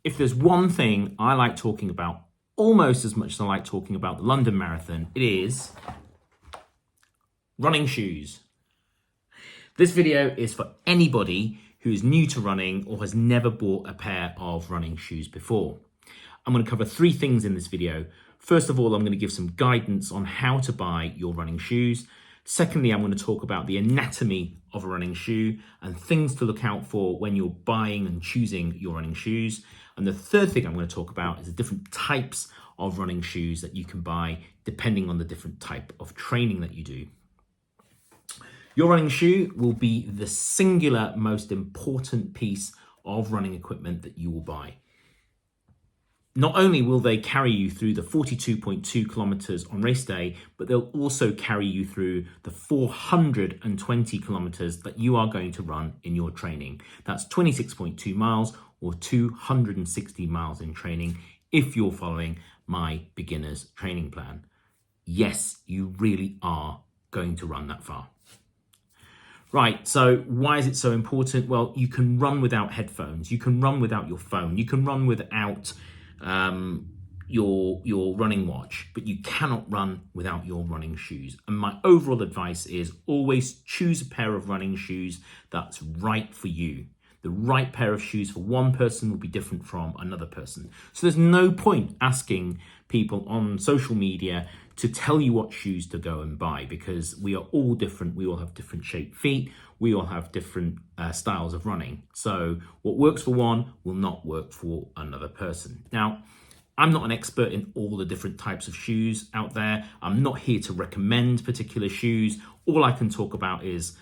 If there's one thing I like talking about almost as much as I like talking about the London Marathon, it is running shoes. This video is for anybody who is new to running or has never bought a pair of running shoes before. I'm going to cover three things in this video. First of all, I'm going to give some guidance on how to buy your running shoes. Secondly, I'm going to talk about the anatomy of a running shoe and things to look out for when you're buying and choosing your running shoes. And the third thing I'm going to talk about is the different types of running shoes that you can buy depending on the different type of training that you do. Your running shoe will be the singular most important piece of running equipment that you will buy. Not only will they carry you through the 42.2 kilometers on race day, but they'll also carry you through the 420 kilometers that you are going to run in your training. That's 26.2 miles or 260 miles in training if you're following my beginner's training plan. Yes, you really are going to run that far. Right, so why is it so important? Well, you can run without headphones, you can run without your phone, you can run without your running watch, but you cannot run without your running shoes. And my overall advice is always choose a pair of running shoes that's right for you. The right pair of shoes for one person will be different from another person. So there's no point asking people on social media to tell you what shoes to go and buy, because we are all different. We all have different shaped feet. We all have different styles of running. So what works for one will not work for another person. Now, I'm not an expert in all the different types of shoes out there. I'm not here to recommend particular shoes. All I can talk about is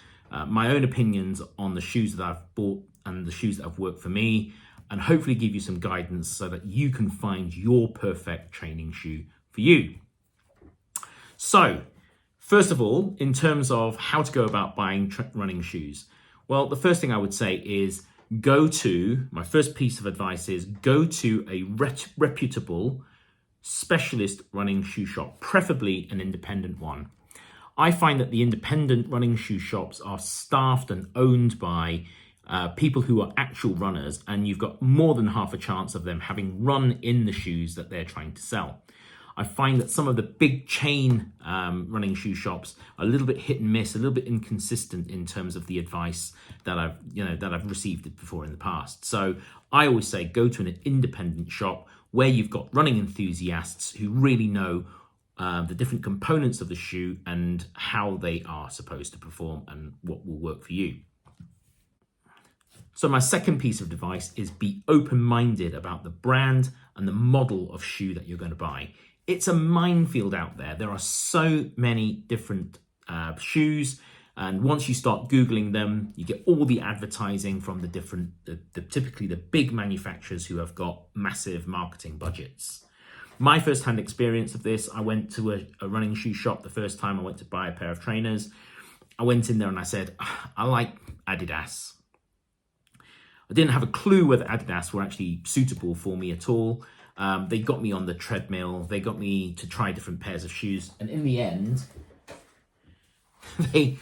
my own opinions on the shoes that I've bought and the shoes that have worked for me, and hopefully give you some guidance so that you can find your perfect training shoe for you. So, first of all, in terms of how to go about buying running shoes, well, the first thing I would say is my first piece of advice is go to a reputable specialist running shoe shop, preferably an independent one. I find that the independent running shoe shops are staffed and owned by people who are actual runners, and you've got more than half a chance of them having run in the shoes that they're trying to sell. I find that some of the big chain running shoe shops are a little bit hit and miss, a little bit inconsistent in terms of the advice that I've received before in the past. So I always say go to an independent shop where you've got running enthusiasts who really know the different components of the shoe and how they are supposed to perform and what will work for you. So my second piece of advice is be open-minded about the brand and the model of shoe that you're going to buy. It's a minefield out there. There are so many different shoes, and once you start Googling them, you get all the advertising from typically the big manufacturers who have got massive marketing budgets. My first-hand experience of this, I went to a running shoe shop the first time I went to buy a pair of trainers. I went in there and I said, I like Adidas. I didn't have a clue whether Adidas were actually suitable for me at all. They got me on the treadmill. They got me to try different pairs of shoes. And in the end, they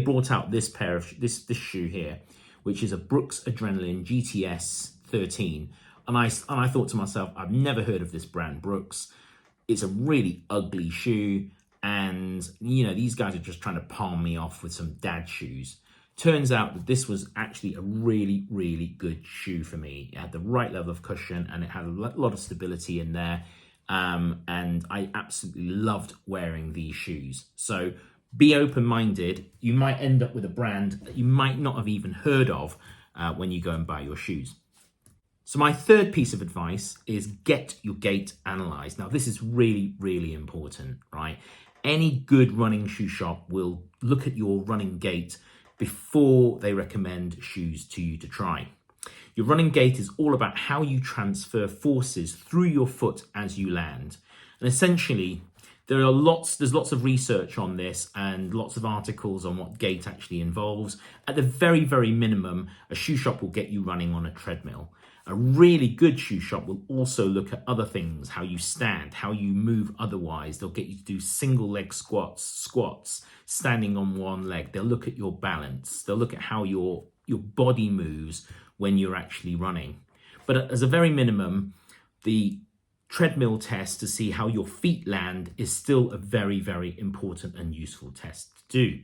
brought out this pair of this shoe here, which is a Brooks Adrenaline GTS 13. And I thought to myself, I've never heard of this brand, Brooks. It's a really ugly shoe. And, these guys are just trying to palm me off with some dad shoes. Turns out that this was actually a really, really good shoe for me. It had the right level of cushion and it had a lot of stability in there. And I absolutely loved wearing these shoes. So be open-minded. You might end up with a brand that you might not have even heard of when you go and buy your shoes. So my third piece of advice is get your gait analyzed. Now, this is really, really important, right? Any good running shoe shop will look at your running gait before they recommend shoes to you to try. Your running gait is all about how you transfer forces through your foot as you land. And essentially, there's lots of research on this and lots of articles on what gait actually involves. At the very, very minimum, a shoe shop will get you running on a treadmill. A really good shoe shop will also look at other things, how you stand, how you move otherwise. They'll get you to do single leg squats, standing on one leg. They'll look at your balance. They'll look at how your body moves when you're actually running. But as a very minimum, the treadmill test to see how your feet land is still a very, very important and useful test to do.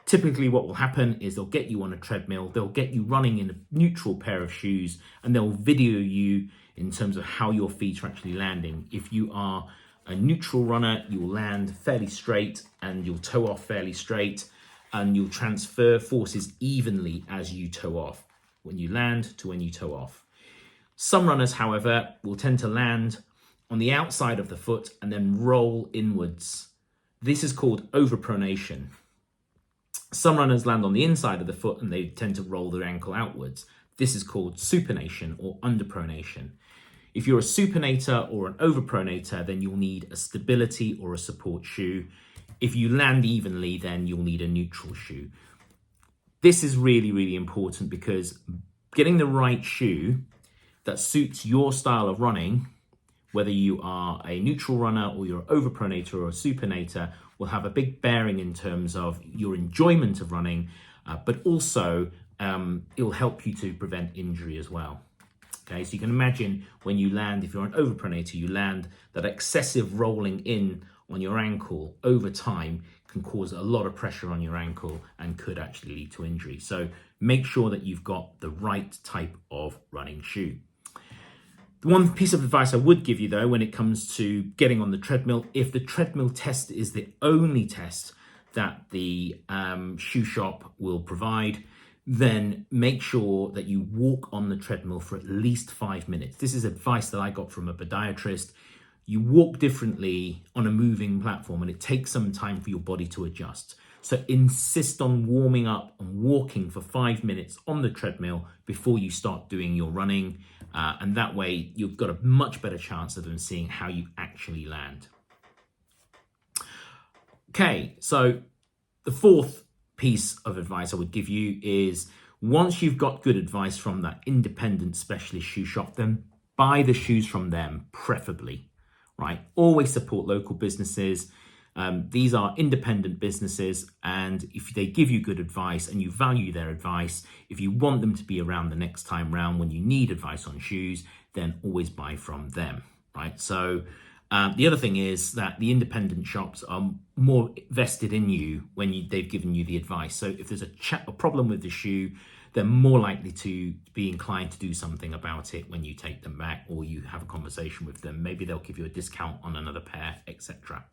Typically what will happen is they'll get you on a treadmill, they'll get you running in a neutral pair of shoes, and they'll video you in terms of how your feet are actually landing. If you are a neutral runner, you'll land fairly straight and you'll toe off fairly straight, and you'll transfer forces evenly as you toe off, when you land to when you toe off. Some runners, however, will tend to land on the outside of the foot and then roll inwards. This is called overpronation. Some runners land on the inside of the foot and they tend to roll their ankle outwards. This is called supination or underpronation. If you're a supinator or an overpronator, then you'll need a stability or a support shoe. If you land evenly, then you'll need a neutral shoe. This is really, really important because getting the right shoe that suits your style of running, whether you are a neutral runner or you're an overpronator or a supinator, will have a big bearing in terms of your enjoyment of running, but also it'll help you to prevent injury as well. Okay, so you can imagine when you land, if you're an overpronator, you land, that excessive rolling in on your ankle over time can cause a lot of pressure on your ankle and could actually lead to injury. So make sure that you've got the right type of running shoe. The one piece of advice I would give you though, when it comes to getting on the treadmill, if the treadmill test is the only test that the shoe shop will provide, then make sure that you walk on the treadmill for at least 5 minutes. This is advice that I got from a podiatrist. You walk differently on a moving platform and it takes some time for your body to adjust. So insist on warming up and walking for 5 minutes on the treadmill before you start doing your running. And that way you've got a much better chance of them seeing how you actually land. Okay, so the fourth piece of advice I would give you is, once you've got good advice from that independent specialist shoe shop, then buy the shoes from them, preferably, right? Always support local businesses. These are independent businesses, and if they give you good advice and you value their advice, if you want them to be around the next time round when you need advice on shoes, then always buy from them, right? So the other thing is that the independent shops are more vested in you when they've given you the advice. So if there's a problem with the shoe, they're more likely to be inclined to do something about it when you take them back or you have a conversation with them. Maybe they'll give you a discount on another pair, etc.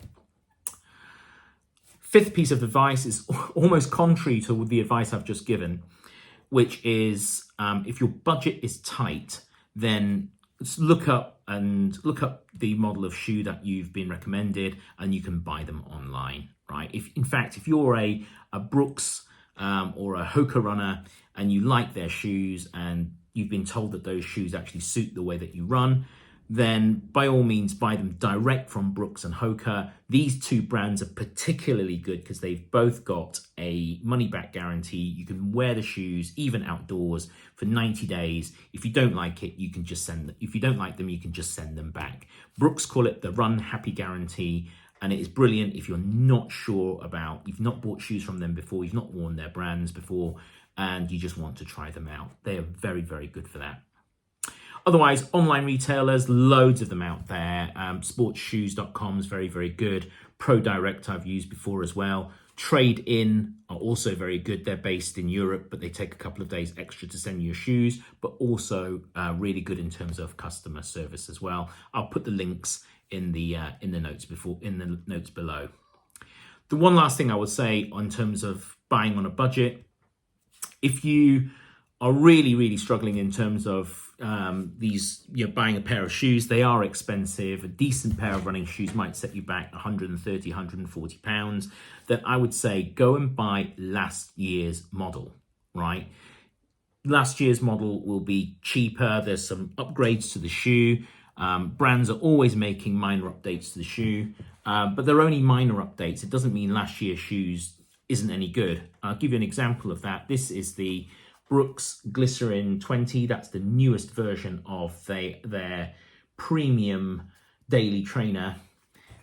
Fifth piece of advice is almost contrary to the advice I've just given, which is if your budget is tight, then look up the model of shoe that you've been recommended and you can buy them online, right? In fact, if you're a Brooks or a Hoka runner and you like their shoes and you've been told that those shoes actually suit the way that you run, then by all means buy them direct from Brooks and Hoka. These two brands are particularly good because they've both got a money-back guarantee. You can wear the shoes even outdoors for 90 days. If you don't like it, you can just send them. If you don't like them, you can just send them back. Brooks call it the Run Happy Guarantee, and it is brilliant if you're not sure about, you've not bought shoes from them before, you've not worn their brands before, and you just want to try them out. They are very, very good for that. Otherwise, online retailers, loads of them out there. Sportsshoes.com is very, very good. ProDirect I've used before as well. Tradeinn are also very good. They're based in Europe, but they take a couple of days extra to send you your shoes, but also really good in terms of customer service as well. I'll put the links in the notes below. The one last thing I would say in terms of buying on a budget, if you are really, really struggling in terms of buying a pair of shoes, they are expensive. A decent pair of running shoes might set you back 130, 140 pounds. Then I would say go and buy last year's model, right? Last year's model will be cheaper. There's some upgrades to the shoe. Brands are always making minor updates to the shoe, but they're only minor updates. It doesn't mean last year's shoes isn't any good. I'll give you an example of that. This is the Brooks Glycerin 20. That's the newest version of their premium daily trainer.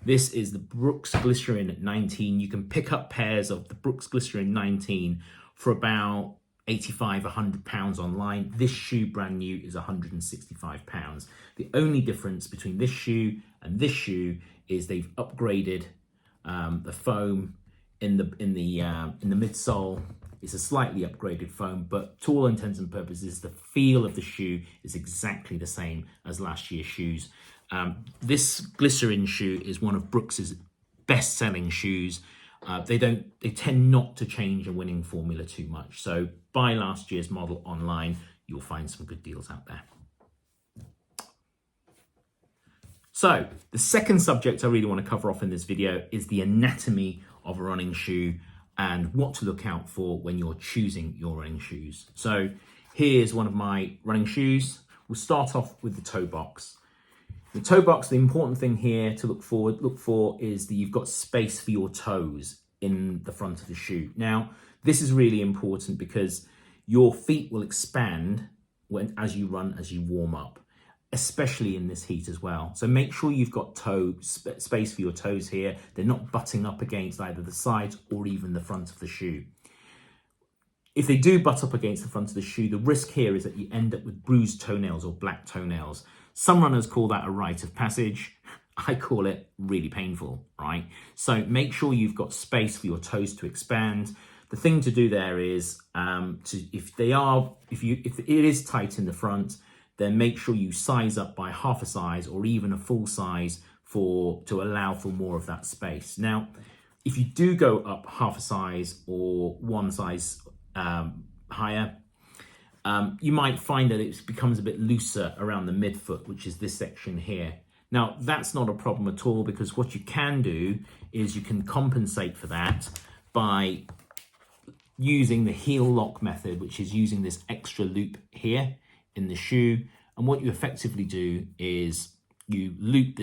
This is the Brooks Glycerin 19. You can pick up pairs of the Brooks Glycerin 19 for about 85, £100 online. This shoe, brand new, is £165. The only difference between this shoe and this shoe is they've upgraded the foam in the midsole. It's a slightly upgraded foam, but to all intents and purposes, the feel of the shoe is exactly the same as last year's shoes. This glycerin shoe is one of Brooks's best-selling shoes. They tend not to change a winning formula too much. So buy last year's model online. You'll find some good deals out there. So the second subject I really want to cover off in this video is the anatomy of a running shoe and what to look out for when you're choosing your running shoes. So here's one of my running shoes. We'll start off with the toe box. The toe box, the important thing here to look for is that you've got space for your toes in the front of the shoe. Now, this is really important because your feet will expand as you run, as you warm up, especially in this heat as well. So make sure you've got space for your toes here. They're not butting up against either the sides or even the front of the shoe. If they do butt up against the front of the shoe, the risk here is that you end up with bruised toenails or black toenails. Some runners call that a rite of passage. I call it really painful, right? So make sure you've got space for your toes to expand. The thing to do there is, if it is tight in the front, then make sure you size up by half a size or even a full size to allow for more of that space. Now, if you do go up half a size or one size higher, you might find that it becomes a bit looser around the midfoot, which is this section here. Now, that's not a problem at all, because what you can do is you can compensate for that by using the heel lock method, which is using this extra loop here in the shoe. And what you effectively do is you loop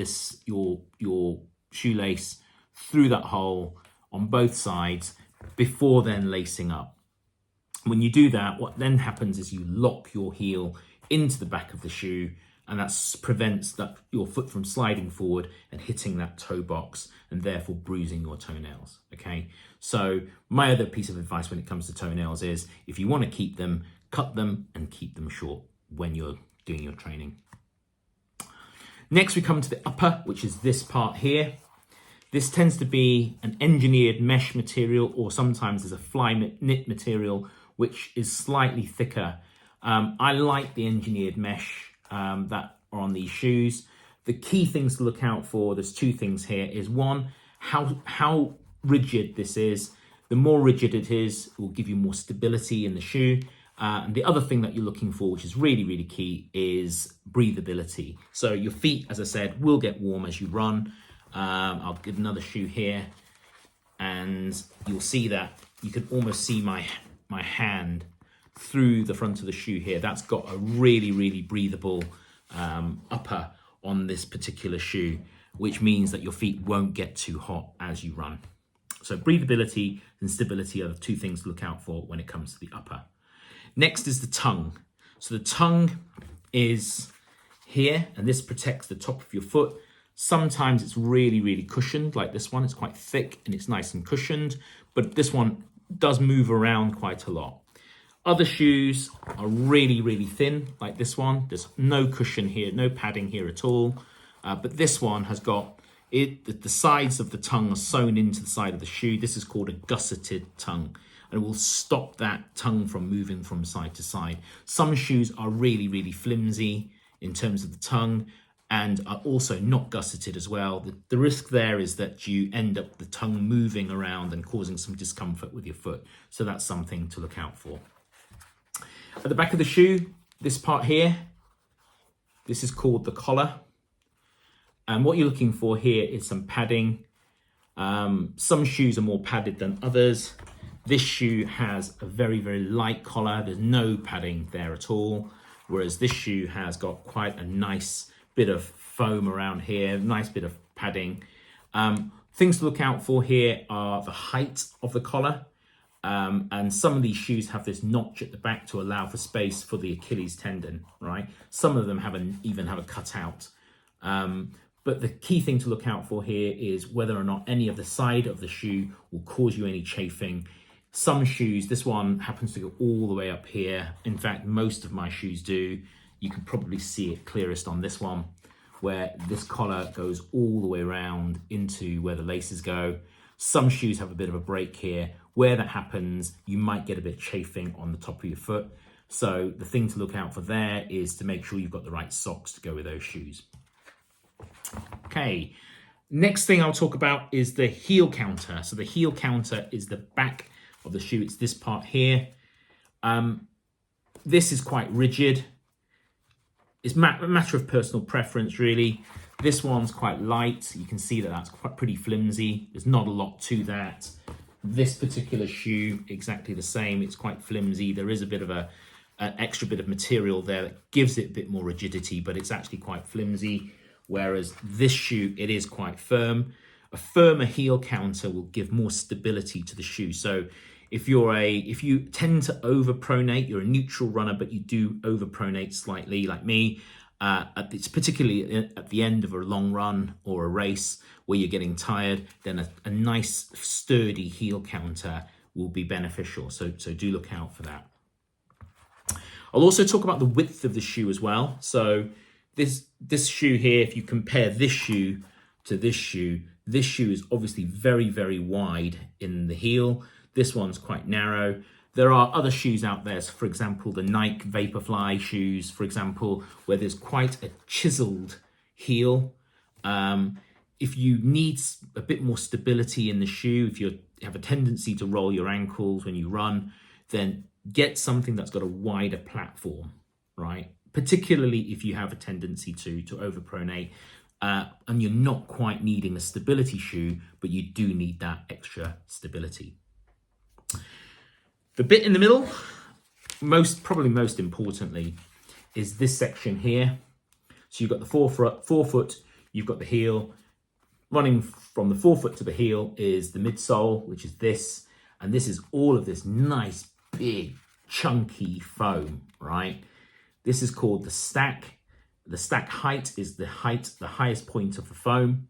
your shoelace through that hole on both sides before then lacing up. When you do that, what then happens is you lock your heel into the back of the shoe, and that prevents your foot from sliding forward and hitting that toe box and therefore bruising your toenails. Okay, so my other piece of advice when it comes to toenails is, if you want to keep them, cut them and keep them short when you're doing your training. Next, we come to the upper, which is this part here. This tends to be an engineered mesh material, or sometimes there's a fly knit material, which is slightly thicker. I like the engineered mesh that are on these shoes. The key things to look out for, there's two things here, is one, how rigid this is. The more rigid it is, it will give you more stability in the shoe. And the other thing that you're looking for, which is really, really key, is breathability. So your feet, as I said, will get warm as you run. I'll get another shoe here, and you'll see that you can almost see my hand through the front of the shoe here. That's got a really, really breathable upper on this particular shoe, which means that your feet won't get too hot as you run. So breathability and stability are the two things to look out for when it comes to the upper. Next is the tongue. So the tongue is here, and this protects the top of your foot. Sometimes it's really, really cushioned, like this one. It's quite thick and it's nice and cushioned, but this one does move around quite a lot. Other shoes are really, really thin, like this one. There's no cushion here, no padding here at all. But this one has got the sides of the tongue are sewn into the side of the shoe. This is called a gusseted tongue, and it will stop that tongue from moving from side to side. Some shoes are really, really flimsy in terms of the tongue, and are also not gusseted as well. The risk there is that you end up the tongue moving around and causing some discomfort with your foot. So that's something to look out for. At the back of the shoe, this part here, this is called the collar. And what you're looking for here is some padding. Some shoes are more padded than others. This shoe has a very, very light collar. There's no padding there at all. Whereas this shoe has got quite a nice bit of foam around here, nice bit of padding. Things to look out for here are the height of the collar. And some of these shoes have this notch at the back to allow for space for the Achilles tendon, right? Some of them even have a cutout. But the key thing to look out for here is whether or not any of the side of the shoe will cause you any chafing. Some shoes, this one happens to go all the way up here. In fact, most of my shoes do. You can probably see it clearest on this one, where this collar goes all the way around into where the laces go. Some shoes have a bit of a break here. Where that happens, you might get a bit of chafing on the top of your foot. So the thing to look out for there is to make sure you've got the right socks to go with those shoes. Okay, next thing I'll talk about is the heel counter. So the heel counter is the back of the shoe. It's this part here. This is quite rigid. It's a matter of personal preference, really. This one's quite light. You can see that that's quite pretty flimsy. There's not a lot to that. This particular shoe, exactly the same. It's quite flimsy. There is a bit of an extra bit of material there that gives it a bit more rigidity, but it's actually quite flimsy. Whereas this shoe, it is quite firm. A firmer heel counter will give more stability to the shoe. So if you tend to overpronate, you're a neutral runner, but you do overpronate slightly, like me, it's particularly at the end of a long run or a race where you're getting tired, then a nice sturdy heel counter will be beneficial. So do look out for that. I'll also talk about the width of the shoe as well. So this shoe here, if you compare this shoe to this shoe is obviously very, very wide in the heel. This one's quite narrow. There are other shoes out there, so for example, the Nike Vaporfly shoes, for example, where there's quite a chiseled heel. If you need a bit more stability in the shoe, if you have a tendency to roll your ankles when you run, then get something that's got a wider platform, right? Particularly if you have a tendency to overpronate and you're not quite needing a stability shoe, but you do need that extra stability. The bit in the middle, probably most importantly, is this section here. So you've got the forefoot, you've got the heel. Running from the forefoot to the heel is the midsole, which is this. And this is all of this nice, big, chunky foam, right? This is called the stack. The stack height is the highest point of the foam.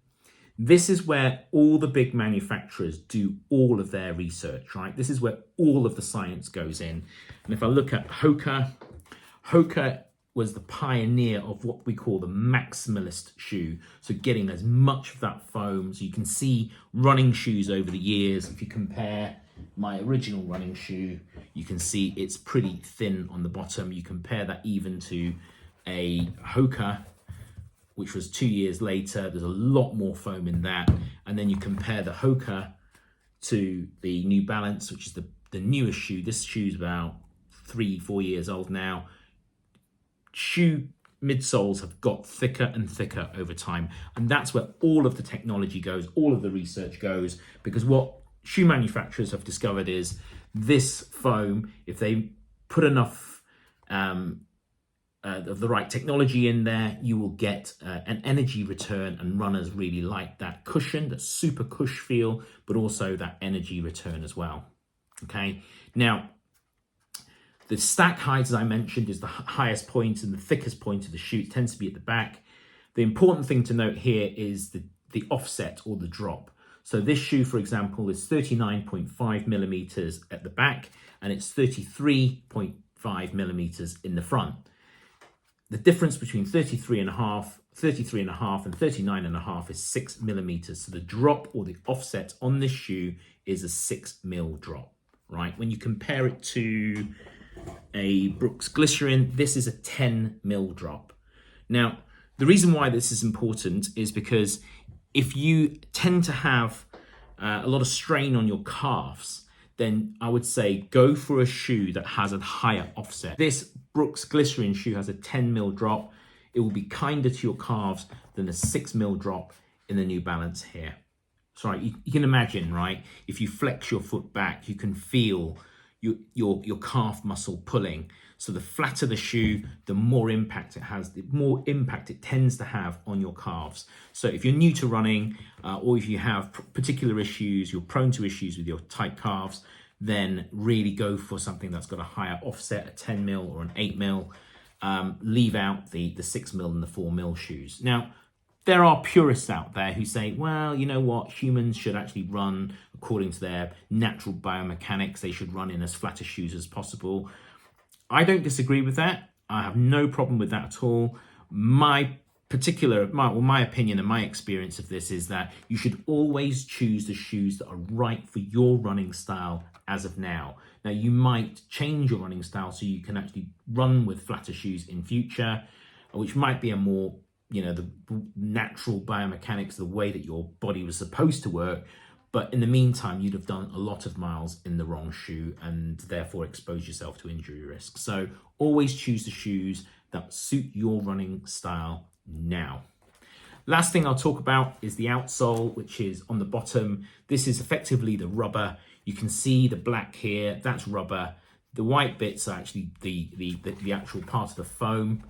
This is where all the big manufacturers do all of their research, right? This is where all of the science goes in. And if I look at Hoka was the pioneer of what we call the maximalist shoe. So getting as much of that foam. So you can see running shoes over the years. If you compare my original running shoe, you can see it's pretty thin on the bottom. You compare that even to a Hoka, which was 2 years later. There's a lot more foam in that. And then you compare the Hoka to the New Balance, which is the newest shoe. This shoe's about 3-4 years old now. Shoe midsoles have got thicker and thicker over time. And that's where all of the technology goes, all of the research goes, because what shoe manufacturers have discovered is this foam, if they put enough of the right technology in there, you will get an energy return, and runners really like that cushion, that super cush feel, but also that energy return as well. Okay, now the stack height, as I mentioned, is the highest point and the thickest point of the shoe. It tends to be at the back. The important thing to note here is the offset or the drop. So this shoe, for example, is 39.5 millimeters at the back, and it's 33.5 millimeters in the front. The difference between 33.5 and 39.5 is 6 millimeters. So the drop or the offset on this shoe is a 6 mil drop, right? When you compare it to a Brooks Glycerin, this is a 10 mil drop. Now, the reason why this is important is because if you tend to have a lot of strain on your calves, then I would say go for a shoe that has a higher offset. This Brooks Glycerin shoe has a 10 mil drop. It will be kinder to your calves than a 6 mil drop in the New Balance here. Sorry, you can imagine, right? If you flex your foot back, you can feel your calf muscle pulling. So the flatter the shoe, the more impact it has, the more impact it tends to have on your calves. So if you're new to running, or if you have particular issues, you're prone to issues with your tight calves, then really go for something that's got a higher offset, a 10 mil or an 8 mil. Leave out the 6 mil and the 4 mil shoes. Now, there are purists out there who say, well, you know what, humans should actually run according to their natural biomechanics. They should run in as flatter shoes as possible. I don't disagree with that. I have no problem with that at all. My opinion and my experience of this is that you should always choose the shoes that are right for your running style as of now. Now, you might change your running style so you can actually run with flatter shoes in future, which might be a more, the natural biomechanics, the way that your body was supposed to work. But in the meantime, you'd have done a lot of miles in the wrong shoe and therefore expose yourself to injury risk. So always choose the shoes that suit your running style now. Last thing I'll talk about is the outsole, which is on the bottom. This is effectively the rubber. You can see the black here, that's rubber. The white bits are actually the actual part of the foam.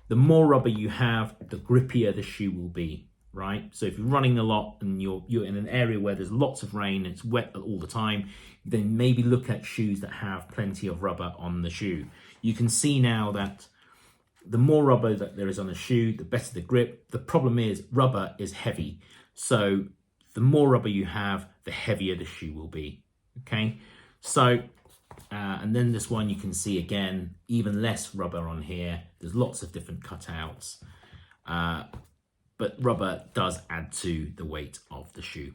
The more rubber you have, the grippier the shoe will be, right? So if you're running a lot and you're in an area where there's lots of rain, it's wet all the time, then maybe look at shoes that have plenty of rubber on the shoe. You can see now that the more rubber that there is on a shoe, the better the grip. The problem is rubber is heavy. So the more rubber you have, the heavier the shoe will be, okay? So, and then this one you can see again, even less rubber on here. There's lots of different cutouts, but rubber does add to the weight of the shoe.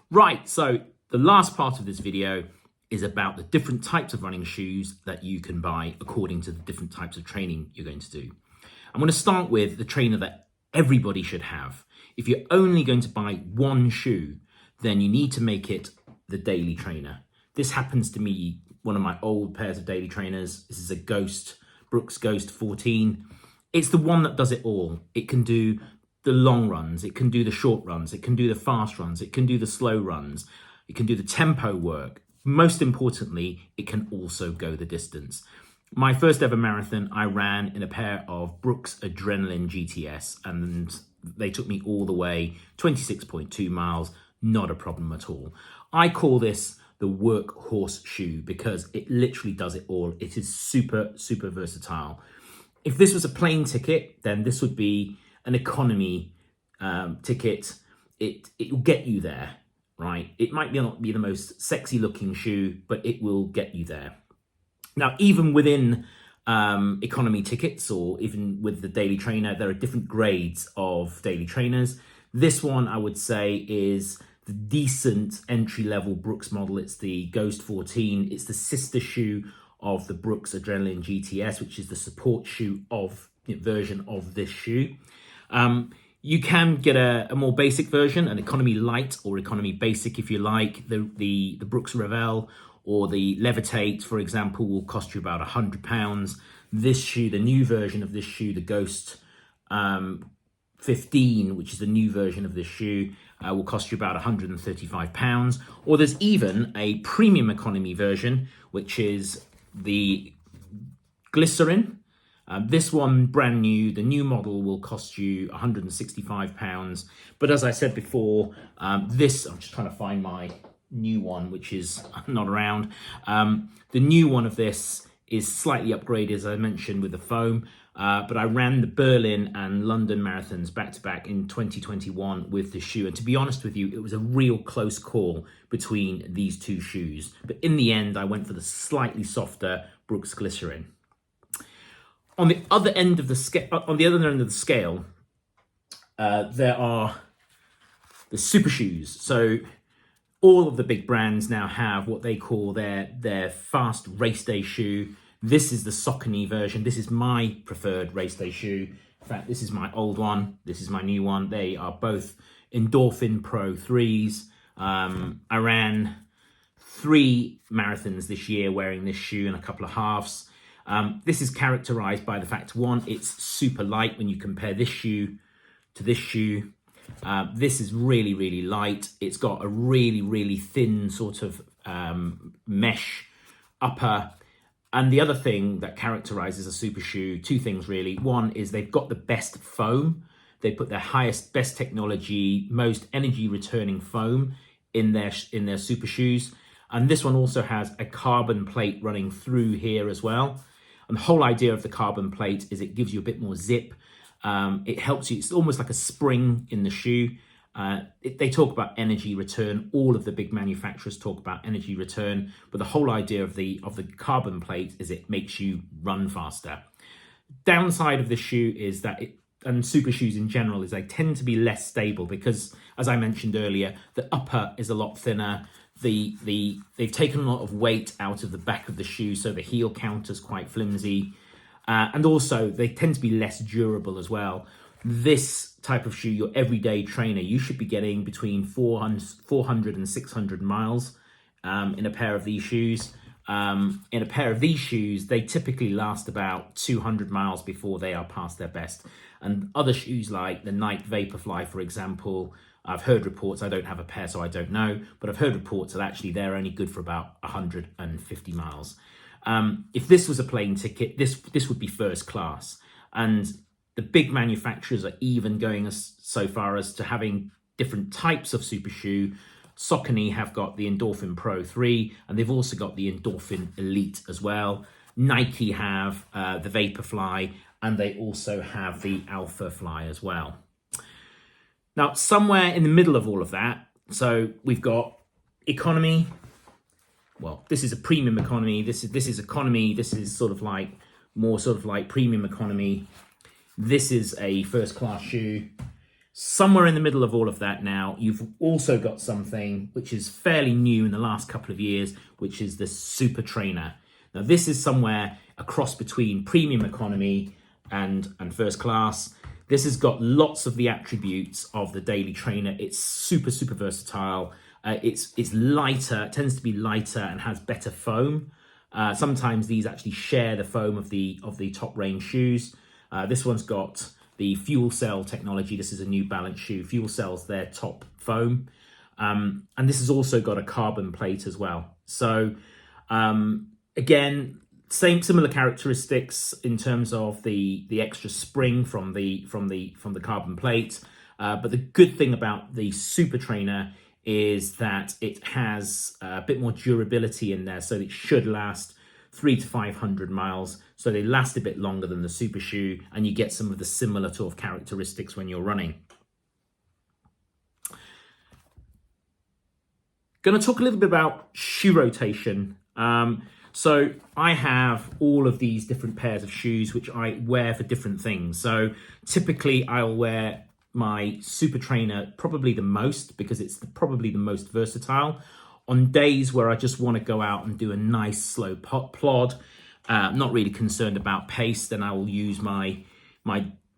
Right, so the last part of this video is about the different types of running shoes that you can buy according to the different types of training you're going to do. I'm going to start with the trainer that everybody should have. If you're only going to buy one shoe, then you need to make it the daily trainer. This happens to me, one of my old pairs of daily trainers. This is a Brooks Ghost 14. It's the one that does it all. It can do the long runs, it can do the short runs, it can do the fast runs, it can do the slow runs, it can do the tempo work. Most importantly, it can also go the distance. My first ever marathon, I ran in a pair of Brooks Adrenaline GTS, and they took me all the way, 26.2 miles, not a problem at all. I call this the workhorse shoe because it literally does it all. It is super, super versatile. If this was a plane ticket, then this would be an economy ticket. It will get you there. Right? It might not be the most sexy looking shoe, but it will get you there. Now, even within economy tickets or even with the daily trainer, there are different grades of daily trainers. This one, I would say, is the decent entry-level Brooks model. It's the Ghost 14. It's the sister shoe of the Brooks Adrenaline GTS, which is the support shoe version of this shoe. You can get a more basic version, an economy light or economy basic if you like. The Brooks Revel or the Levitate, for example, will cost you about £100. This shoe, the new version of this shoe, the Ghost 15, which is the new version of this shoe, will cost you about £135. Or there's even a premium economy version, which is the Glycerin. This one, brand new, the new model will cost you £165. But as I said before, I'm just trying to find my new one, which is not around. The new one of this is slightly upgraded, as I mentioned, with the foam. But I ran the Berlin and London marathons back to back in 2021 with the shoe. And to be honest with you, it was a real close call between these two shoes. But in the end, I went for the slightly softer Brooks Glycerin. On the other end of the scale, there are the super shoes. So all of the big brands now have what they call their fast race day shoe. This is the Saucony version. This is my preferred race day shoe. In fact, this is my old one. This is my new one. They are both Endorphin Pro 3s. I ran 3 marathons this year wearing this shoe and a couple of halves. This is characterized by the fact, one, it's super light when you compare this shoe to this shoe. This is really, really light. It's got a really, really thin sort of mesh upper. And the other thing that characterizes a super shoe, 2 things really. One is they've got the best foam. They put their best technology, most energy returning foam in their super shoes. And this one also has a carbon plate running through here as well. And the whole idea of the carbon plate is it gives you a bit more zip. It helps you. It's almost like a spring in the shoe. They talk about energy return. All of the big manufacturers talk about energy return, but the whole idea of the carbon plate is it makes you run faster. Downside of the shoe is that and super shoes in general, is they tend to be less stable because, as I mentioned earlier, the upper is a lot thinner. They've taken a lot of weight out of the back of the shoe, so the heel counter's quite flimsy. And also, they tend to be less durable as well. This type of shoe, your everyday trainer, you should be getting between 400 and 600 miles in a pair of these shoes. In a pair of these shoes, they typically last about 200 miles before they are past their best. And other shoes like the Nike Vaporfly, for example, I've heard reports, I don't have a pair so I don't know, but I've heard reports that actually they're only good for about 150 miles. If this was a plane ticket, this would be first class. And the big manufacturers are even going so far as to having different types of super shoe. Saucony have got the Endorphin Pro 3, and they've also got the Endorphin Elite as well. Nike have the Vaporfly, and they also have the Alpha Fly as well. Now, somewhere in the middle of all of that, so we've got economy. Well, this is a premium economy. This is economy. This is sort of like more sort of like premium economy. This is a first class shoe. Somewhere in the middle of all of that now, you've also got something which is fairly new in the last couple of years, which is the Super Trainer. Now, this is somewhere a cross between premium economy and first class. This has got lots of the attributes of the Daily Trainer. It's super, super versatile. It's lighter, it tends to be lighter and has better foam. Sometimes these actually share the foam of the top range shoes. This one's got the fuel cell technology. This is a New Balance shoe. Fuel cell's their top foam. And this has also got a carbon plate as well. So again, similar characteristics in terms of the extra spring from the carbon plate. But the good thing about the Super Trainer is that it has a bit more durability in there, so it should last 300 to 500 miles. So they last a bit longer than the super shoe, and you get some of the similar sort of characteristics when you're running. Going to talk a little bit about shoe rotation. So I have all of these different pairs of shoes which I wear for different things. So typically I'll wear my Super Trainer probably the most because it's probably the most versatile. On days where I just want to go out and do a nice slow plod, not really concerned about pace, then I will use my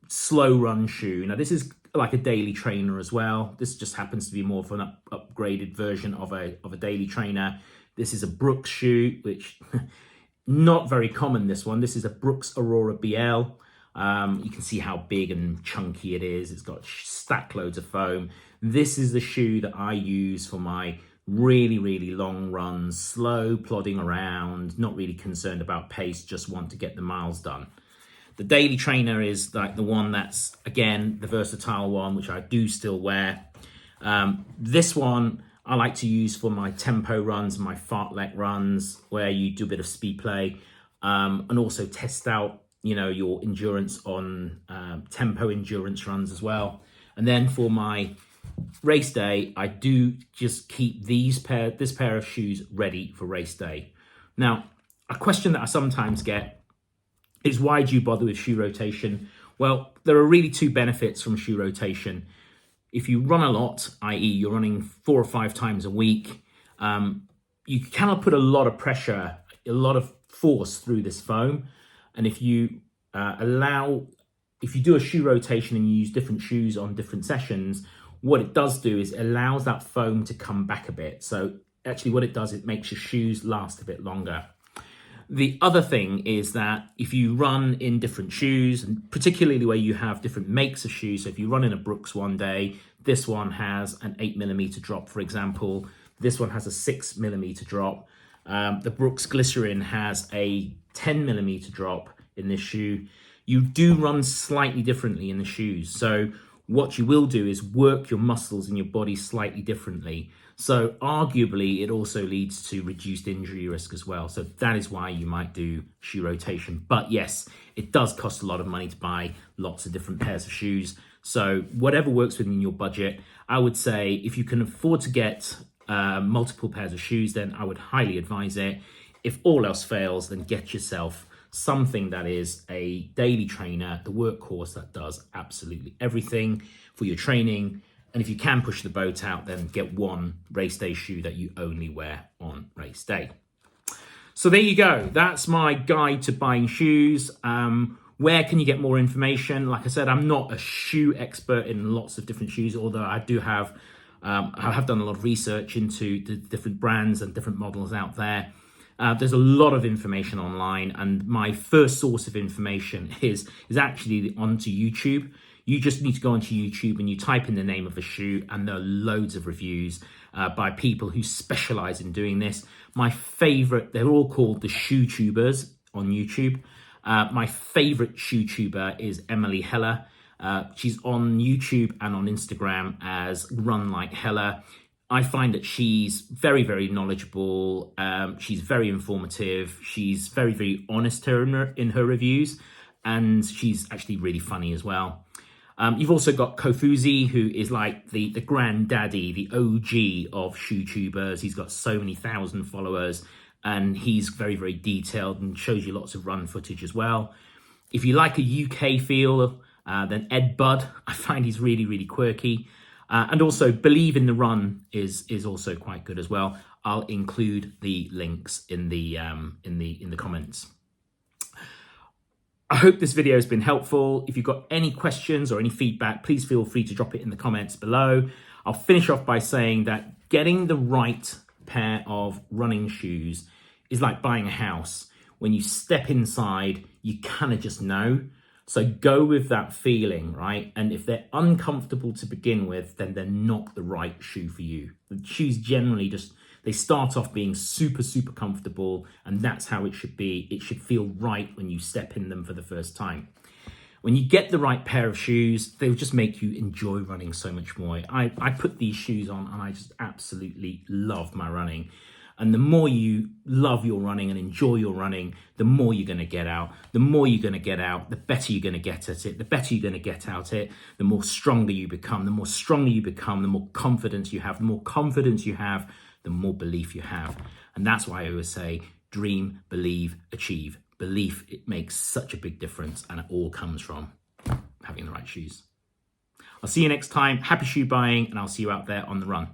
slow run shoe. Now this is like a Daily Trainer as well. This just happens to be more of an upgraded version of a Daily Trainer. This is a Brooks shoe, which not very common, this one. This is a Brooks Aurora BL. You can see how big and chunky it is. It's got stack loads of foam. This is the shoe that I use for my really, really long runs, slow plodding around, not really concerned about pace, just want to get the miles done. The Daily Trainer is like the one that's, again, the versatile one, which I do still wear. This one I like to use for my tempo runs, my fartlek runs, where you do a bit of speed play, and also test out, you know, your endurance on tempo endurance runs as well. And then for my race day, I do just keep this pair of shoes ready for race day. Now, a question that I sometimes get is, why do you bother with shoe rotation? Well, there are really two benefits from shoe rotation. If you run a lot, i.e. you're running 4 or 5 times a week, you cannot put a lot of pressure, a lot of force through this foam. And if you do a shoe rotation and you use different shoes on different sessions, what it does do is it allows that foam to come back a bit. So actually what it does, it makes your shoes last a bit longer. The other thing is that if you run in different shoes, and particularly where you have different makes of shoes, so if you run in a Brooks one day, this one has an 8mm drop, for example. This one has a 6mm drop. The Brooks Glycerin has a 10mm drop in this shoe. You do run slightly differently in the shoes. So What you will do is work your muscles in your body slightly differently. So arguably, it also leads to reduced injury risk as well. So that is why you might do shoe rotation. But yes, it does cost a lot of money to buy lots of different pairs of shoes. So whatever works within your budget, I would say if you can afford to get multiple pairs of shoes, then I would highly advise it. If all else fails, then get yourself something that is a daily trainer, the workhorse that does absolutely everything for your training. And if you can push the boat out, then get one race day shoe that you only wear on race day. So there you go. That's my guide to buying shoes. Where can you get more information? Like I said, I'm not a shoe expert in lots of different shoes, although I have done a lot of research into the different brands and different models out there. There's a lot of information online, and my first source of information is actually onto YouTube. You just need to go onto YouTube and you type in the name of a shoe, and there are loads of reviews by people who specialize in doing this. My favorite, they're all called the ShoeTubers on YouTube. My favorite ShoeTuber is Emily Heller. She's on YouTube and on Instagram as Run Like Heller. I find that she's very, very knowledgeable. She's very informative. She's very, very honest in her reviews, and she's actually really funny as well. You've also got Kofuzi, who is like the granddaddy, the OG of ShoeTubers. He's got so many thousand followers, and he's very, very detailed and shows you lots of run footage as well. If you like a UK feel, then Ed Budd, I find he's really, really quirky. And also Believe in the Run is also quite good as well. I'll include the links in the comments. I hope this video has been helpful. If you've got any questions or any feedback, please feel free to drop it in the comments below. I'll finish off by saying that getting the right pair of running shoes is like buying a house. When you step inside, you kind of just know. So go with that feeling, right? And if they're uncomfortable to begin with, then they're not the right shoe for you. The shoes generally they start off being super, super comfortable, and that's how it should be. It should feel right when you step in them for the first time. When you get the right pair of shoes, they'll just make you enjoy running so much more. I put these shoes on and I just absolutely love my running. And the more you love your running and enjoy your running, the more you're going to get out. The more you're going to get out, the better you're going to get at it. The better you're going to get out it, the more stronger you become. The more stronger you become, the more confidence you have. The more confidence you have, the more belief you have. And that's why I always say, dream, believe, achieve. Belief, it makes such a big difference, and it all comes from having the right shoes. I'll see you next time. Happy shoe buying, and I'll see you out there on the run.